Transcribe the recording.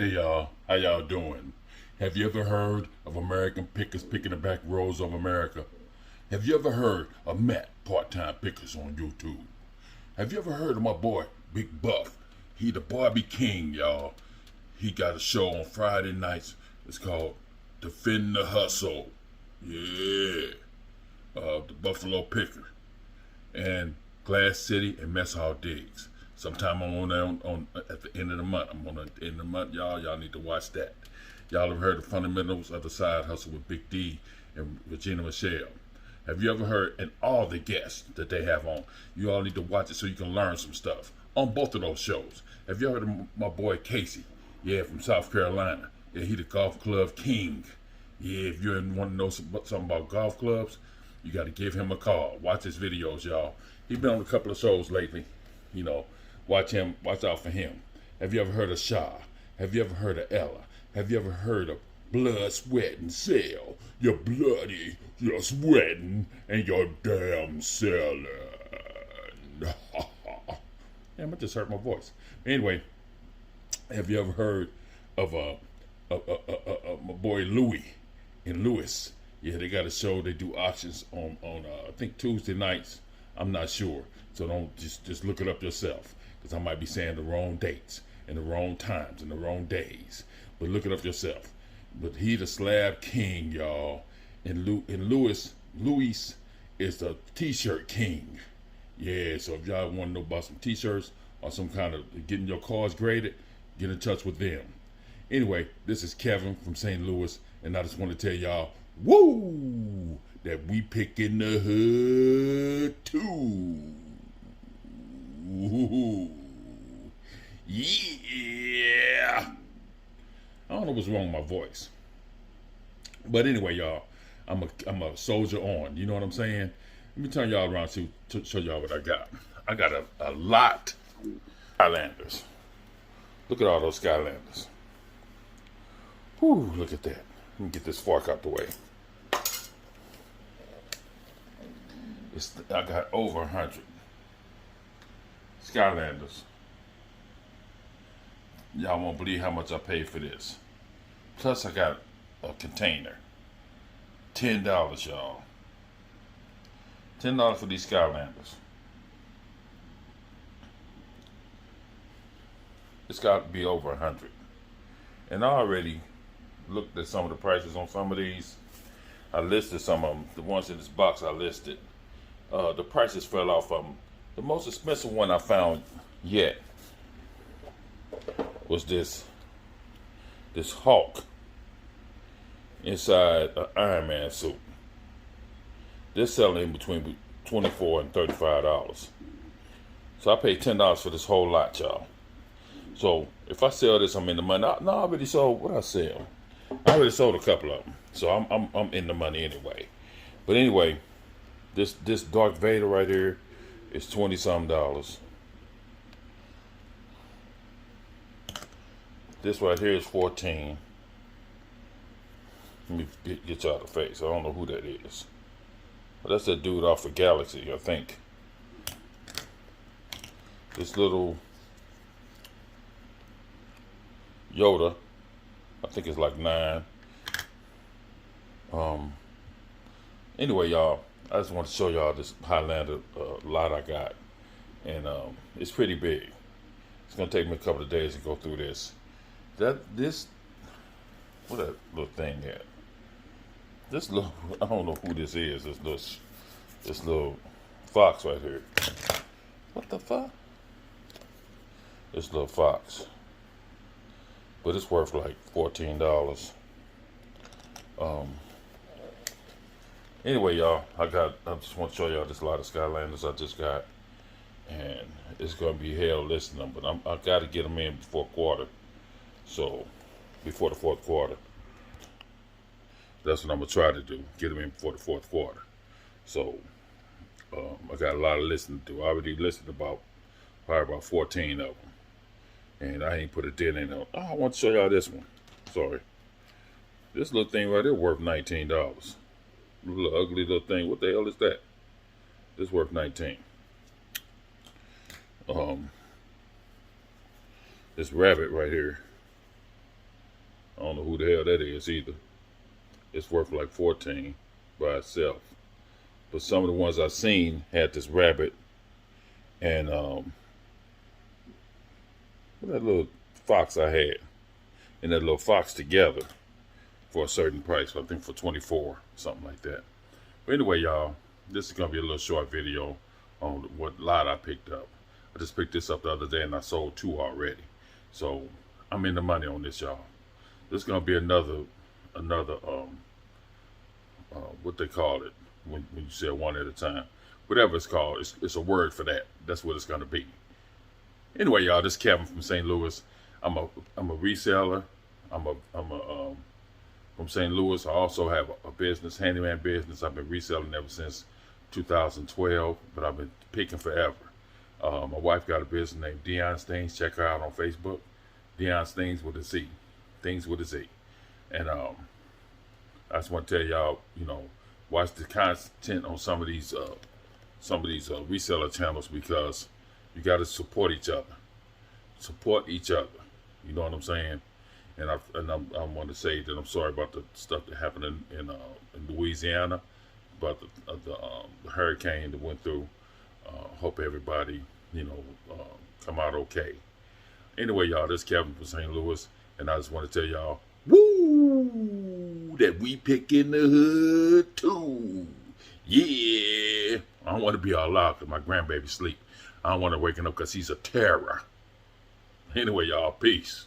Hey y'all, how y'all doing? Have you ever heard of American pickers picking the back roads of America? Have you ever heard of Matt Part-Time Pickers on YouTube? Have you ever heard of my boy Big Buff? He the Barbie King, y'all. He got a show on Friday nights. It's called Defend the Hustle. Yeah. The Buffalo Picker. And Glass City and Mess Hall Diggs. Sometime I'm on at the end of the month. I'm on the end of the month, y'all. Y'all need to watch that. Y'all have heard of Fundamentals of the Side Hustle with Big D and Regina Michelle. Have you ever heard, and all the guests that they have on, you all need to watch it so you can learn some stuff on both of those shows. Have you heard of my boy Casey? Yeah, from South Carolina. Yeah, he the golf club king. Yeah, if you want to know something about golf clubs, you got to give him a call. Watch his videos, y'all. He's been on a couple of shows lately. You know, watch him. Watch out for him. Have you ever heard of Shaw? Have you ever heard of Ella? Have you ever heard of Blood, Sweat, and Sell? You're bloody, you're sweating, and you're damn selling. Damn, I just hurt my voice. Anyway, have you ever heard of my boy Louie in Lewis? Yeah, they got a show. They do auctions on I think Tuesday nights. I'm not sure, so don't just look it up yourself, because I might be saying the wrong dates and the wrong times and the wrong days. But look it up yourself. But he the slab king, y'all. And Louis is the t-shirt king. Yeah, so if y'all want to know about some t-shirts or some kind of getting your cars graded, get in touch with them. Anyway, this is Kevin from St. Louis, and I just want to tell y'all, woo, that we pick in the hood too. Woo. Yeah. I don't know what's wrong with my voice. But anyway, y'all, I'm a soldier on. You know what I'm saying? Let me turn y'all around to show y'all what I got. I got a lot of Skylanders. Look at all those Skylanders. Whew, look at that. Let me get this fork out the way. I got over 100 Skylanders. Y'all won't believe how much I paid for this. Plus, I got a container. $10, y'all. $10 for these Skylanders. It's got to be over 100. And I already looked at some of the prices on some of these. I listed some of them. The ones in this box I listed. The prices fell off of them. The most expensive one I found yet was this Hulk inside an Iron Man suit. They're selling in between $24 and $35. So I paid $10 for this whole lot, y'all. So if I sell this, I'm in the money. No, I already sold what I sell. I already sold a couple of them, so I'm in the money anyway. But anyway, this Darth Vader right here is $20-something. This right here is $14. Let me get y'all the face. I don't know who that is. But that's that dude off of Galaxy, I think. This little Yoda, I think it's like $9. Anyway, y'all, I just want to show y'all this Highlander lot I got. And it's pretty big. It's going to take me a couple of days to go through this. What that little thing at? This little, I don't know who this is. This little fox right here. What the fuck? This little fox. But it's worth like $14. Anyway, y'all, I just want to show y'all this lot of Skylanders I just got, and it's gonna be hell listing them, but I got to get them in before quarter. So before the fourth quarter, that's what I'm gonna try to do. Get them in before the fourth quarter. So I got a lot of listening to do. I already listed probably about 14 of them, and I ain't put a dent in them. Oh, I want to show y'all this one. Sorry, this little thing right here worth $19. Little ugly little thing. What the hell is that? This worth 19. This rabbit right here I don't know who the hell that is either. It's worth like 14 by itself. But some of the ones I've seen had this rabbit and that little fox I had, and that little fox together for a certain price. I think for 24, something like that. But anyway, y'all, this is gonna be a little short video on what lot I picked up. I just picked this up the other day and I sold 2 already. So I'm in the money on this, y'all. This is gonna be another what they call it when you sell one at a time. Whatever it's called, it's a word for that. That's what it's gonna be. Anyway, y'all, this is Kevin from St. Louis. I'm a reseller. I'm from St. Louis. I also have a business, handyman business. I've been reselling ever since 2012, but I've been picking forever. My wife got a business named Dion's Things. Check her out on Facebook. Dion's Things with a Z. Things with a Z. And I just want to tell y'all, watch the content on some of these reseller channels, because you got to support each other. Support each other. You know what I'm saying? And I want to say that I'm sorry about the stuff that happened in Louisiana, about the hurricane that went through. Hope everybody, come out okay. Anyway, y'all, this is Kevin from St. Louis, and I just want to tell y'all, woo, that we pick in the hood too. Yeah. I don't want to be all loud because my grandbaby sleep. I don't want her waking up because he's a terror. Anyway, y'all, peace.